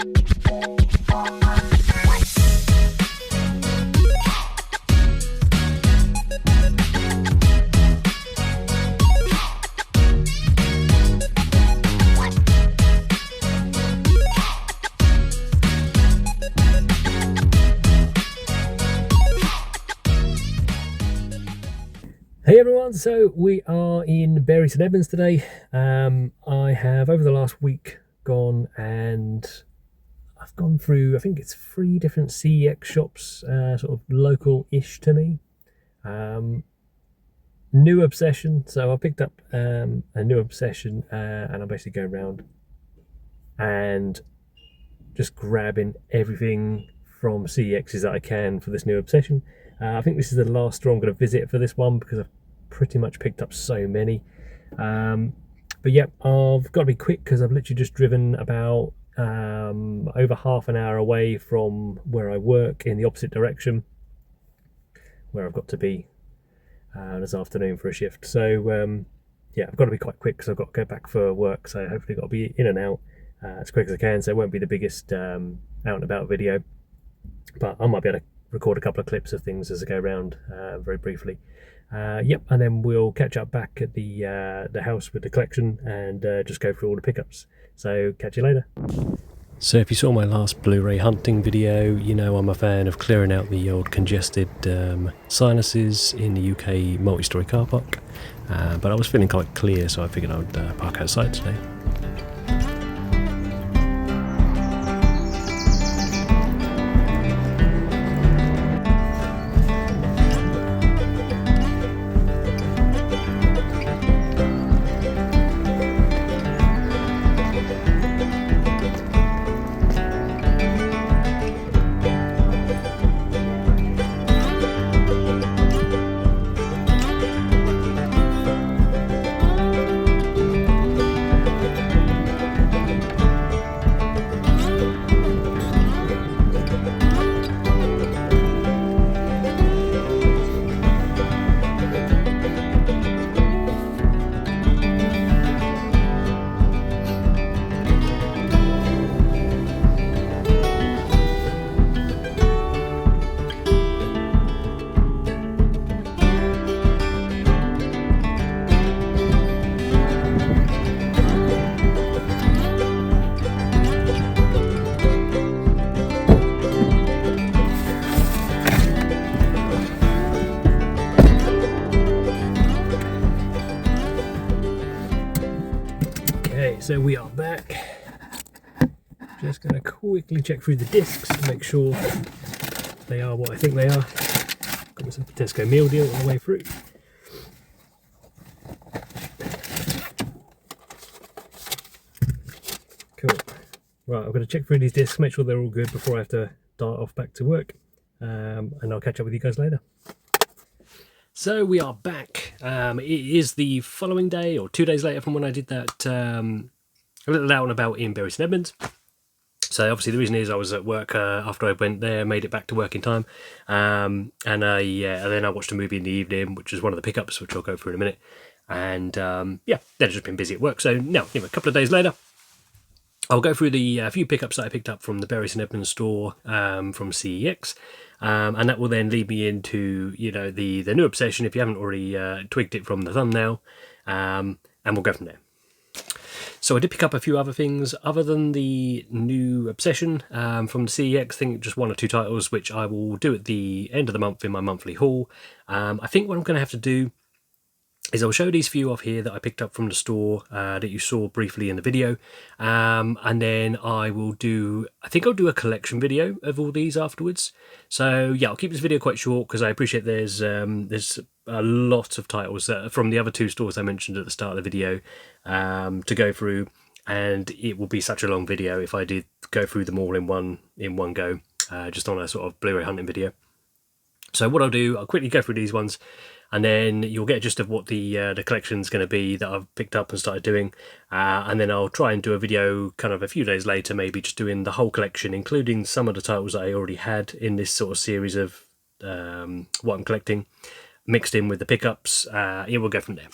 Hey everyone, so we are in Bury St Edmunds today. I have over the last week gone and I've gone through, I think it's 3 different CEX shops, sort of local-ish to me. New obsession, so I picked up a new obsession and I'm basically going around and just grabbing everything from CEXs that I can for this new obsession. I think this is the last store I'm going to visit for this one because I've pretty much picked up so many. But yeah, I've got to be quick because I've literally just driven about over half an hour away from where I work in the opposite direction, where I've got to be this afternoon for a shift. So yeah, I've got to be quite quick because I've got to go back for work. So hopefully I've got to be in and out as quick as I can. So it won't be the biggest out and about video, but I might be able to record a couple of clips of things as I go around very briefly. Yep, and then we'll catch up back at the house with the collection and just go through all the pickups. So catch you later. So if you saw my last Blu-ray hunting video, you know I'm a fan of clearing out the old congested sinuses in the UK multi-storey car park. But I was feeling quite clear, so I figured I would park outside today. So we are back. Just going to quickly check through the discs to make sure they are what I think they are. Got myself a Tesco meal deal on the way through. Cool. Right, I'm going to check through these discs, make sure they're all good before I have to dart off back to work. And I'll catch up with you guys later. So we are back. It is the following day, or 2 days later from when I did that a little out and about in Bury St Edmunds. So obviously the reason is I was at work after I went there, made it back to work in time, and then I watched a movie in the evening, which is one of the pickups, which I'll go through in a minute. And yeah, then I've just been busy at work. So now, a couple of days later, I'll go through the few pickups that I picked up from the Bury St Edmunds store from CEX. And that will then lead me into, the new obsession, if you haven't already twigged it from the thumbnail, and we'll go from there. So I did pick up a few other things other than the new obsession from the CEX. I think just 1 or 2 titles, which I will do at the end of the month in my monthly haul. I think what I'm going to have to do is I'll show these few off here that I picked up from the store that you saw briefly in the video, and then I will do, I think I'll do a collection video of all these afterwards. So yeah, I'll keep this video quite short because I appreciate there's a lot of titles from the other 2 stores I mentioned at the start of the video to go through, and it will be such a long video if I did go through them all in one go, just on a sort of Blu-ray hunting video. So what I'll do, I'll quickly go through these ones, and then you'll get a gist of what the collection's going to be that I've picked up and started doing, and then I'll try and do a video kind of a few days later, maybe just doing the whole collection, including some of the titles that I already had in this sort of series of what I'm collecting, mixed in with the pickups. Yeah, we'll go from there.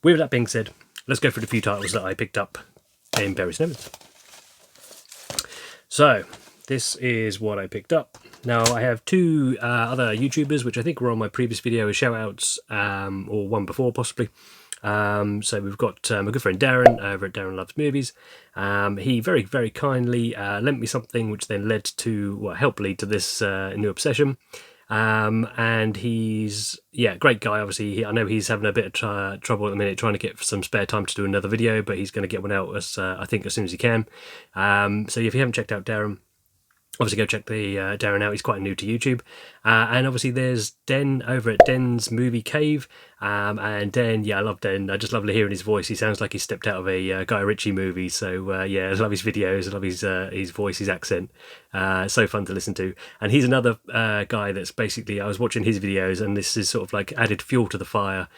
With that being said, let's go through the few titles that I picked up in Bury St Edmunds. So this is what I picked up. Now I have two other YouTubers which I think were on my previous video as shout outs, or one before possibly. So we've got my good friend Darren over at Darren Loves Movies. He very, very kindly lent me something which then led to, well, helped lead to this new obsession. And he's, yeah, great guy. Obviously, I know he's having a bit of trouble at the minute trying to get some spare time to do another video, but he's going to get one out as I think as soon as he can. So if you haven't checked out Darren, obviously go check the Darren out. He's quite new to YouTube. And obviously there's Den over at Den's Movie Cave. And Den, yeah, I love Den. I just love hearing his voice. He sounds like he stepped out of a Guy Ritchie movie. So yeah, I love his videos. I love his voice, his accent. So fun to listen to. And he's another guy that's basically, I was watching his videos and this is sort of like added fuel to the fire.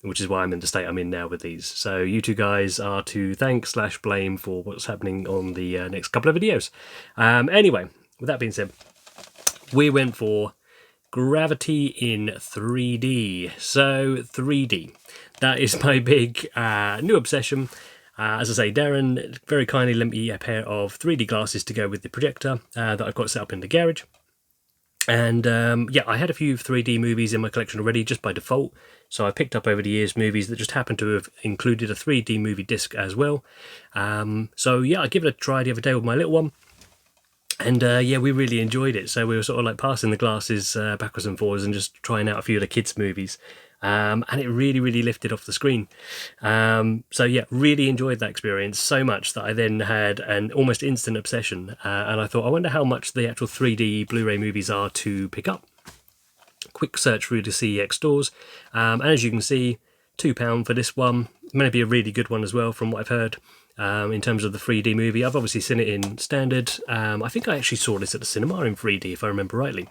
Which is why I'm in the state I'm in now with these. So you two guys are to thank / blame for what's happening on the next couple of videos. Anyway, with that being said, we went for Gravity in 3D. So 3D, that is my big new obsession. As I say, Darren very kindly lent me a pair of 3D glasses to go with the projector that I've got set up in the garage. And yeah, I had a few 3D movies in my collection already just by default. So I picked up over the years movies that just happened to have included a 3D movie disc as well. So yeah, I give it a try the other day with my little one. And yeah, we really enjoyed it. So we were sort of like passing the glasses backwards and forwards and just trying out a few of the kids' movies. And it really, really lifted off the screen. So yeah, really enjoyed that experience so much that I then had an almost instant obsession. And I thought, I wonder how much the actual 3D Blu-ray movies are to pick up. Quick search through the CEX stores. And as you can see, £2 for this one. Maybe a really good one as well from what I've heard. In terms of the 3D movie, I've obviously seen it in standard. I think I actually saw this at the cinema in 3D, if I remember rightly.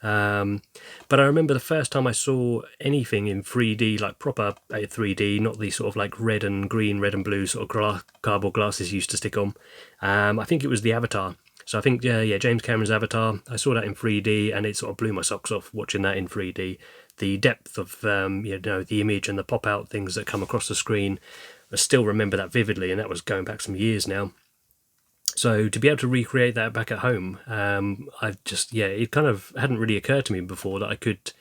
But I remember the first time I saw anything in 3D, like proper 3D, not the sort of like red and green, red and blue sort of cardboard glasses used to stick on. I think it was the Avatar. So I think, yeah, James Cameron's Avatar. I saw that in 3D and it sort of blew my socks off watching that in 3D. The depth of, you know, the image and the pop-out things that come across the screen. I still remember that vividly, and that was going back some years now. So to be able to recreate that back at home, I've just, yeah, it kind of hadn't really occurred to me before that I could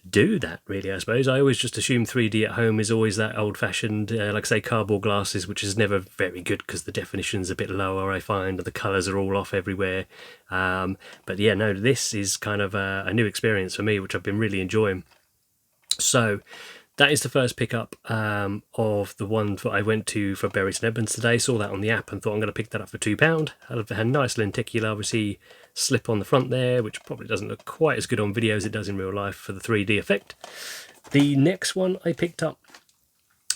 do that, really, I suppose. I always just assume 3D at home is always that old-fashioned, like say, cardboard glasses, which is never very good because the definition's a bit lower, I find, and the colours are all off everywhere. But yeah, no, this is kind of a new experience for me, which I've been really enjoying. So that is the first pickup of the one that I went to for Berries and Edmunds today. Saw that on the app and thought I'm going to pick that up for £2. Had a nice lenticular, obviously, slip on the front there, which probably doesn't look quite as good on video as it does in real life for the 3D effect. The next one I picked up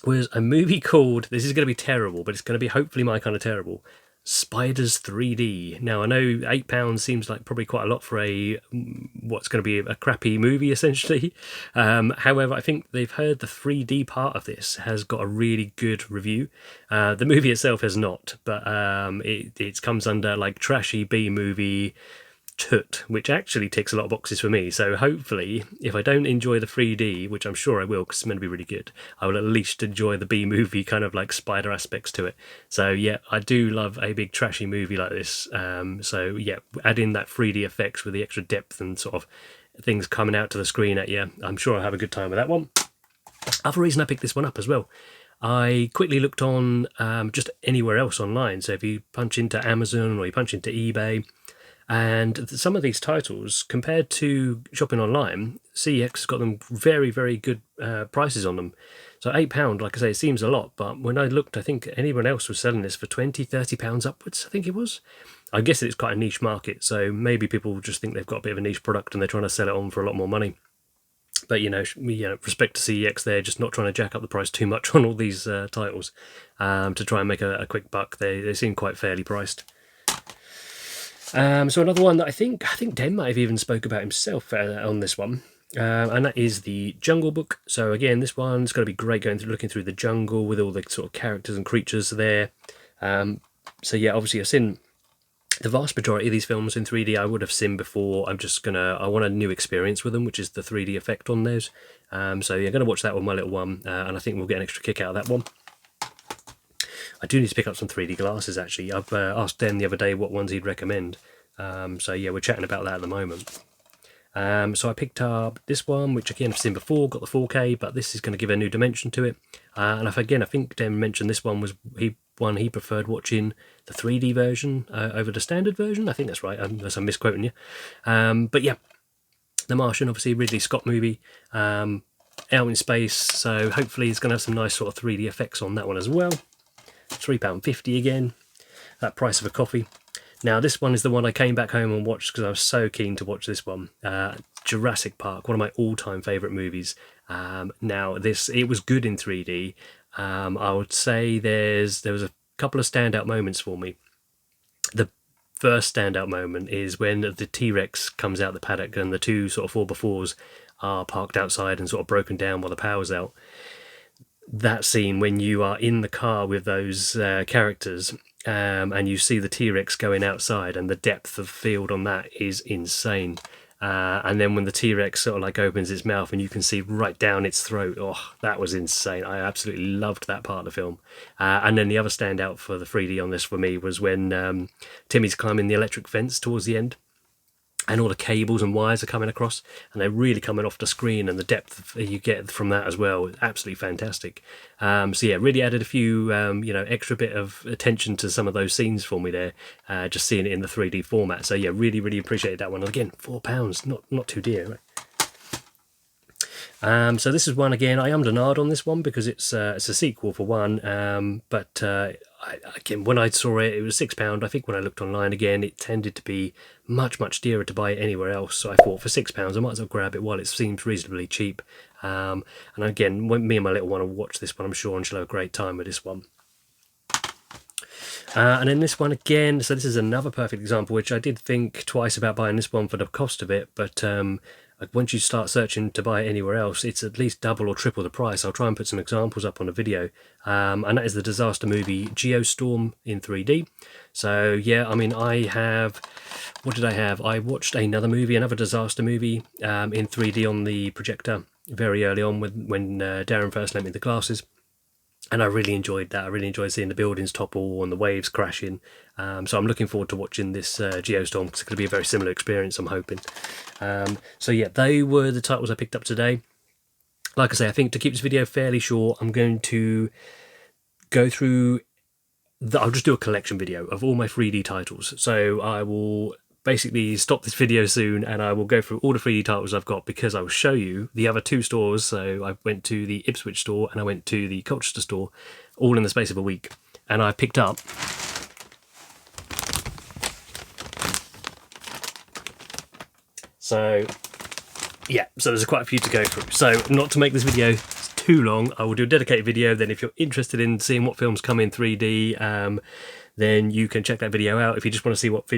was a movie called, this is going to be terrible, but it's going to be hopefully my kind of terrible, Spiders 3D. Now I know £8 seems like probably quite a lot for a what's going to be a crappy movie essentially. However, I think they've heard the 3D part of this has got a really good review. The movie itself has not, but it comes under like trashy B movie toot, which actually ticks a lot of boxes for me. So hopefully, if I don't enjoy the 3D, which I'm sure I will because it's meant to be really good, I will at least enjoy the B-movie kind of like spider aspects to it. So yeah, I do love a big trashy movie like this. So yeah, add in that 3D effects with the extra depth and sort of things coming out to the screen at you. I'm sure I'll have a good time with that one. Other reason I picked this one up as well, I quickly looked on just anywhere else online. So if you punch into Amazon or you punch into eBay, and some of these titles, compared to shopping online, CEX has got them very, very good prices on them. So £8, like I say, it seems a lot, but when I looked, I think anyone else was selling this for £20, £30 upwards, I think it was. I guess it's quite a niche market, so maybe people just think they've got a bit of a niche product and they're trying to sell it on for a lot more money. But, you know, respect to CEX, they're just not trying to jack up the price too much on all these titles to try and make a quick buck. They seem quite fairly priced. So another one that I think Den might have even spoke about himself on this one, and that is the Jungle Book. So again, this one's going to be great looking through the jungle with all the sort of characters and creatures there. So yeah, obviously I've seen the vast majority of these films in 3D. I would have seen before. I want a new experience with them, which is the 3D effect on those. So yeah, I'm going to watch that with my little one, and I think we'll get an extra kick out of that one. I do need to pick up some 3D glasses actually. I've asked Dan the other day what ones he'd recommend. So yeah, we're chatting about that at the moment. So I picked up this one, which again I've seen before, got the 4K, but this is going to give a new dimension to it. And I think Dan mentioned this one was one he preferred watching the 3D version over the standard version. I think that's right, unless I'm misquoting you. But yeah, The Martian, obviously Ridley Scott movie, out in space, so hopefully it's going to have some nice sort of 3D effects on that one as well. £3.50 again, that price of a coffee. Now this one is the one I came back home and watched because I was so keen to watch this one. Jurassic Park, one of my all-time favourite movies. Now it was good in 3D. I would say there was a couple of standout moments for me. The first standout moment is when the T-Rex comes out the paddock and the two sort of 4x4s are parked outside and sort of broken down while the power's out. That scene when you are in the car with those characters and you see the T-Rex going outside, and the depth of field on that is insane. And then when the T-Rex sort of like opens its mouth and you can see right down its throat, oh, that was insane. I absolutely loved that part of the film. And then the other standout for the 3D on this for me was when Timmy's climbing the electric fence towards the end, and all the cables and wires are coming across, and they're really coming off the screen, and the depth you get from that as well is absolutely fantastic. So yeah, really added a few extra bit of attention to some of those scenes for me there, just seeing it in the 3D format. So yeah, really appreciated that one. And again, £4, not too dear, right? So this is one, again, I ummed and ahed on this one because it's a sequel for one, but again, when I saw it, it was £6. I think when I looked online again, it tended to be much dearer to buy it anywhere else. So I thought for £6, I might as well grab it while it seems reasonably cheap. And again, when me and my little one will watch this one, I'm sure, and she'll have a great time with this one. And then this one again, so this is another perfect example, which I did think twice about buying this one for the cost of it, but once you start searching to buy it anywhere else, it's at least double or triple the price. I'll try and put some examples up on a video. And that is the disaster movie Geostorm in 3D. So yeah, I mean, what did I have? I watched another disaster movie in 3D on the projector very early on when Darren first lent me the glasses. And I really enjoyed that. I really enjoyed seeing the buildings topple and the waves crashing. So I'm looking forward to watching this Geostorm, because it's going to be a very similar experience, I'm hoping. So yeah, they were the titles I picked up today. Like I say, I think to keep this video fairly short, I'm going to go through... I'll just do a collection video of all my 3D titles. So I will basically stop this video soon and I will go through all the 3D titles I've got, because I will show you the other two stores. So I went to the Ipswich store and I went to the Colchester store, all in the space of a week, and I picked up so there's quite a few to go through. So not to make this video too long, I will do a dedicated video. Then if you're interested in seeing what films come in 3D, then you can check that video out. If you just want to see what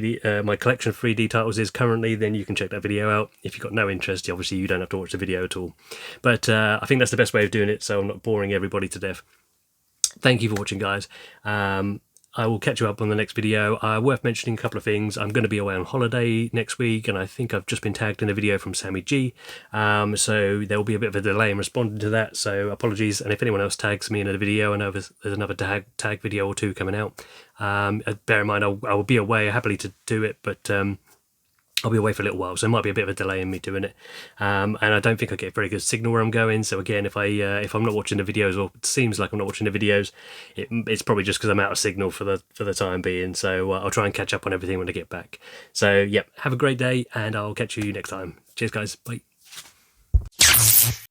my collection of 3D titles is currently, then you can check that video out. If you've got no interest, obviously you don't have to watch the video at all. But I think that's the best way of doing it, so I'm not boring everybody to death. Thank you for watching, guys. I will catch you up on the next video. Worth mentioning a couple of things. I'm going to be away on holiday next week, and I think I've just been tagged in a video from Sammy G. So there will be a bit of a delay in responding to that, so apologies. And if anyone else tags me in a video, I know there's another tag video or two coming out. Bear in mind, I will be away, happily to do it, but I'll be away for a little while, so there might be a bit of a delay in me doing it. And I don't think I get a very good signal where I'm going. So again, if I'm not watching the videos, or it seems like I'm not watching the videos, it's probably just because I'm out of signal for the time being. So I'll try and catch up on everything when I get back. So yeah, have a great day, and I'll catch you next time. Cheers, guys. Bye.